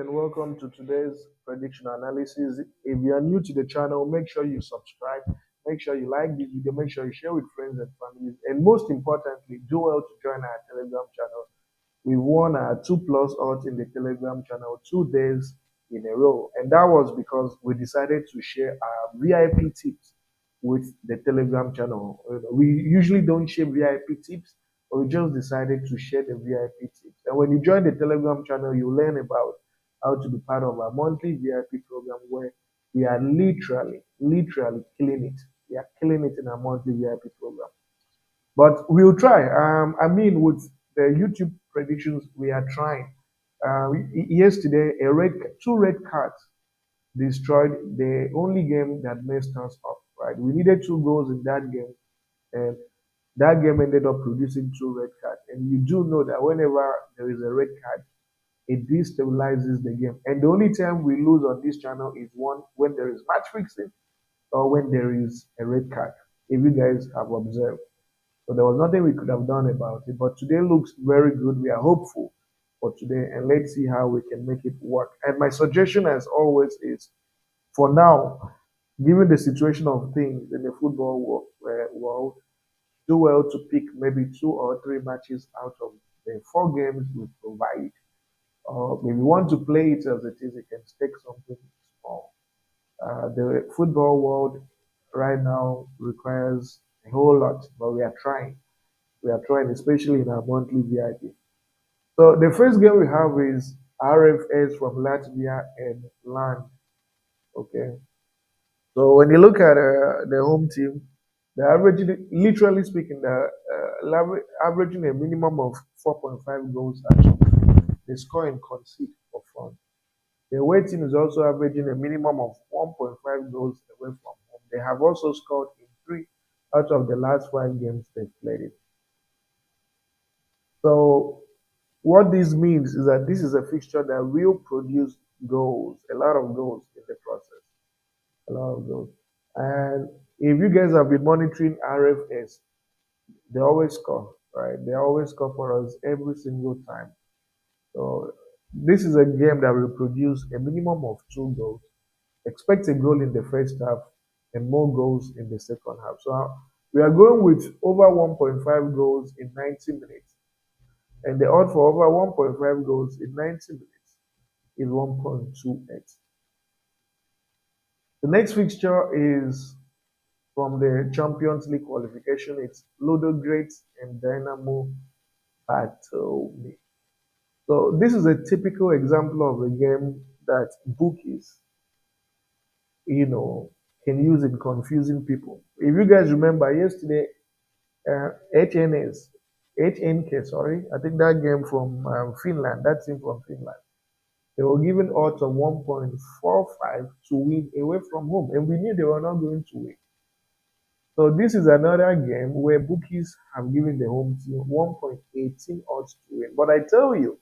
And welcome to today's prediction analysis. If you are new to the channel, make sure you subscribe, make sure you like this video, make sure you share with friends and families, and most importantly, do well to join our Telegram channel. We won our 2+ odds in the Telegram channel 2 days in a row, and that was because we decided to share our VIP tips with the Telegram channel. We usually don't share VIP tips, but we just decided to share the VIP tips. And when you join the Telegram channel, you learn about how to be part of our monthly VIP program where we are literally killing it. We are killing it in our monthly VIP program. But we'll try. With the YouTube predictions, we are trying. Yesterday, two red cards destroyed the only game that messed us up. Right, we needed 2 goals in that game, and that game ended up producing 2 red cards. And you do know that whenever there is a red card, it destabilizes the game. And the only time we lose on this channel is one when there is match fixing or when there is a red card. If you guys have observed. So there was nothing we could have done about it. But today looks very good. We are hopeful for today, and let's see how we can make it work. And my suggestion, as always, is for now, given the situation of things in the football world, do well to pick maybe 2 or 3 matches out of the 4 games we provide. Or if you want to play it as it is, you can stake something small. The football world right now requires a whole lot, but we are trying. We are trying, especially in our monthly VIP. So the first game we have is RFS from Latvia and Land. Okay. So when you look at the home team, they're averaging, literally speaking, they're averaging a minimum of 4.5 goals actually. They score and concede for fun. The away team is also averaging a minimum of 1.5 goals away from home. They have also scored in 3 out of the last 5 games they've played it. So what this means is that this is a fixture that will produce goals, a lot of goals in the process, a lot of goals. And if you guys have been monitoring RFS, they always score, right? They always score for us every single time. So this is a game that will produce a minimum of 2 goals. Expect a goal in the first half and more goals in the second half. So we are going with over 1.5 goals in 90 minutes. And the odd for over 1.5 goals in 90 minutes is 1.28. The next fixture is from the Champions League qualification. It's Ludogorets and Dynamo Battle. So this is a typical example of a game that bookies, you know, can use in confusing people. If you guys remember yesterday, HNS, HNK, sorry, I think that game from Finland, that team from Finland, they were given odds of 1.45 to win away from home, and we knew they were not going to win. So this is another game where bookies have given the home team 1.18 odds to win. But I tell you,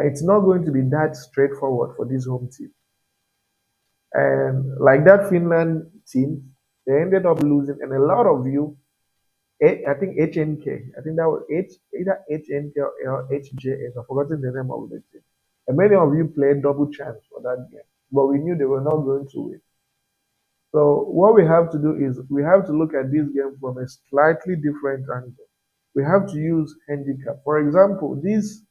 it's not going to be that straightforward for this home team. And like that Finland team, they ended up losing, and a lot of you, I think HNK, I think that was either HNK or HJS, I've forgotten the name of the team. And many of you played double chance for that game, but we knew they were not going to win. So what we have to do is we have to look at this game from a slightly different angle. We have to use handicap. For example, this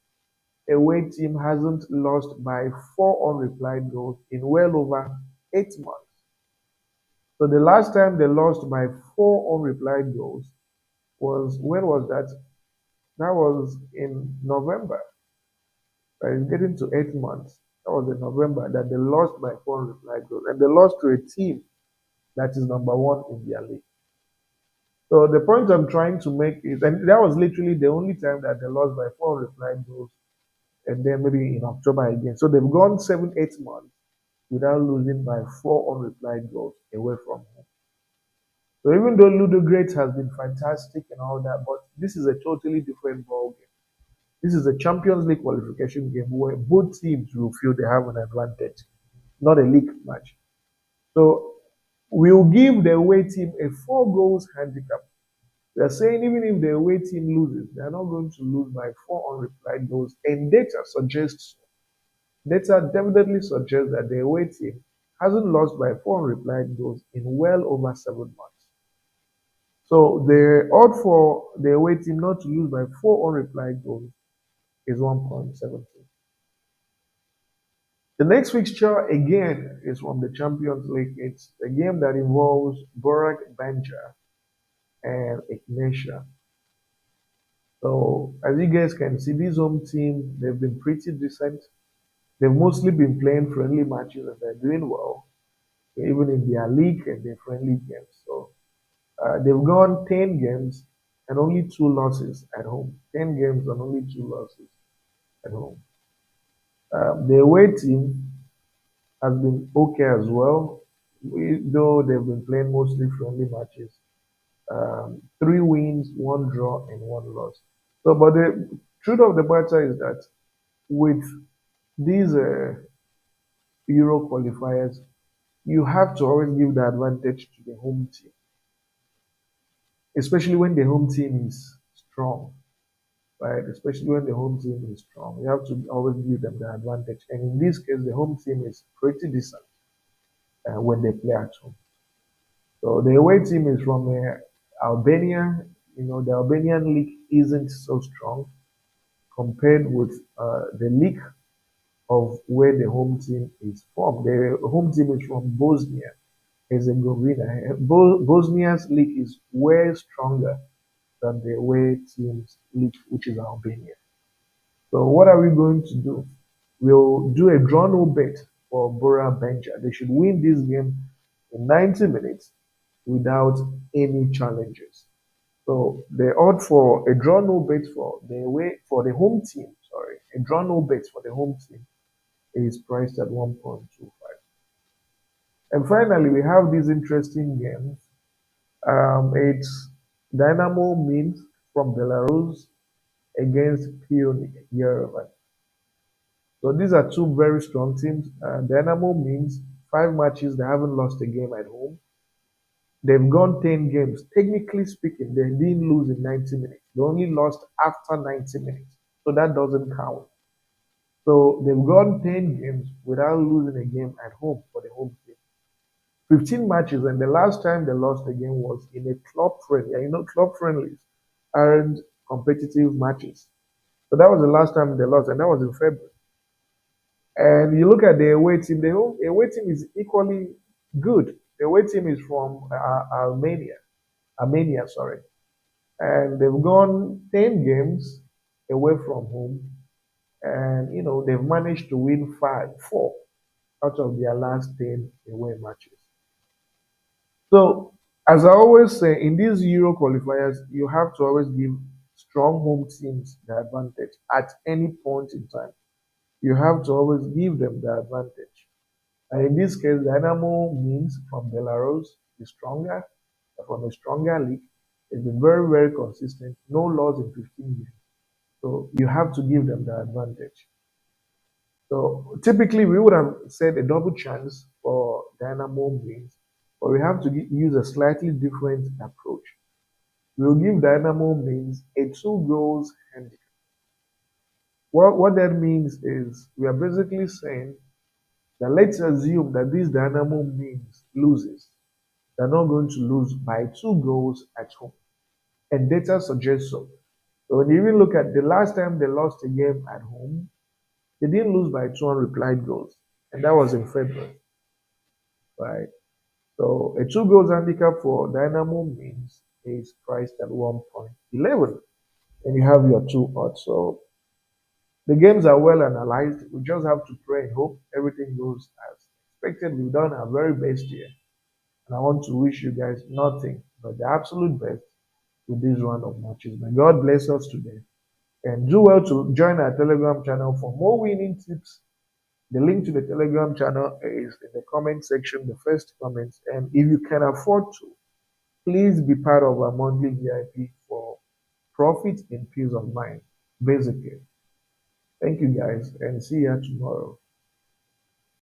away team hasn't lost by 4 unreplied goals in well over 8 months. So the last time they lost by 4 unreplied goals was, when was that? That was in November. It's getting to 8 months. That was in November that they lost by 4 unreplied goals, and they lost to a team that is number one in their league. So the point I'm trying to make is, and that was literally the only time that they lost by 4 unreplied goals, and then maybe in October again. So they've gone 7, 8 months without losing by 4 unreplied goals away from home. So even though Ludo Great has been fantastic and all that, but this is a totally different ball game. This is a Champions League qualification game where both teams will feel they have an advantage, not a league match. So we'll give the away team a 4 goals handicap. We are saying even if the away team loses, they are not going to lose by 4 unreplied goals, and data suggests so. Data definitely suggests that the away team hasn't lost by four unreplied goals in well over 7 months. So the odd for the away team not to lose by four unreplied goals is 1.17. The next fixture again is from the Champions League. It's a game that involves Borac, Banja, and Egnatia. So as you guys can see, this home team, they've been pretty decent. They've mostly been playing friendly matches and they're doing well, even in their league and their friendly games. So they've gone 10 games and only two losses at home. 10 games and only two losses at home. The away team has been okay as well, though they've been playing mostly friendly matches. Three wins, one draw, and one loss. So, but the truth of the matter is that with these Euro qualifiers, you have to always give the advantage to the home team, especially when the home team is strong, right? Especially when the home team is strong, you have to always give them the advantage. And in this case, the home team is pretty decent when they play at home. So the away team is from Albania. You know, the Albanian league isn't so strong compared with the league of where the home team is from. The home team is from Bosnia Herzegovina. Bosnia's league is way stronger than the away team's league, which is Albania. So what are we going to do? We'll do a draw no bet for Bora Banja. They should win this game in 90 minutes without any challenges. So the odd for a draw no bet for the away for the home team, sorry, a draw no bet for the home team is priced at 1.25. And finally, we have these interesting games. It's Dynamo Minsk from Belarus against Pionik Yerevan. So these are two very strong teams. Dynamo means 5 matches, they haven't lost a game at home. They've gone 10 games. Technically speaking, they didn't lose in 90 minutes. They only lost after 90 minutes. So that doesn't count. So they've gone 10 games without losing a game at home for the home team. 15 matches, and the last time they lost a game was in a club friendly. You know, club friendlies aren't competitive matches. So that was the last time they lost, and that was in February. And you look at the away team, the away team is equally good. The away team is from Armenia, sorry. And they've gone 10 games away from home. And, you know, they've managed to win four out of their last 10 away matches. So, as I always say, in these Euro qualifiers, you have to always give strong home teams the advantage at any point in time. You have to always give them the advantage. And in this case, Dynamo means from Belarus is stronger, from a stronger league. It's been very, very consistent. No loss in 15 games. So you have to give them the advantage. So typically we would have said a double chance for Dynamo wins, but we have to use a slightly different approach. We'll give Dynamo means a two goals handicap. What that means is we are basically saying that let's assume that this Dynamo means loses. They're not going to lose by two goals at home. And data suggests so. So when you even look at the last time they lost a game at home, they didn't lose by two unreplied goals. And that was in February, right? So a two goals handicap for Dynamo means is priced at 1.11. And you have your two odds. So the games are well analyzed. We just have to pray and hope everything goes as expected. We've done our very best here. And I want to wish you guys nothing but the absolute best with this round of matches. May God bless us today. And do well to join our Telegram channel for more winning tips. The link to the Telegram channel is in the comment section, the first comment. And if you can afford to, please be part of our monthly VIP for profit and peace of mind, basically. Thank you guys and see you tomorrow.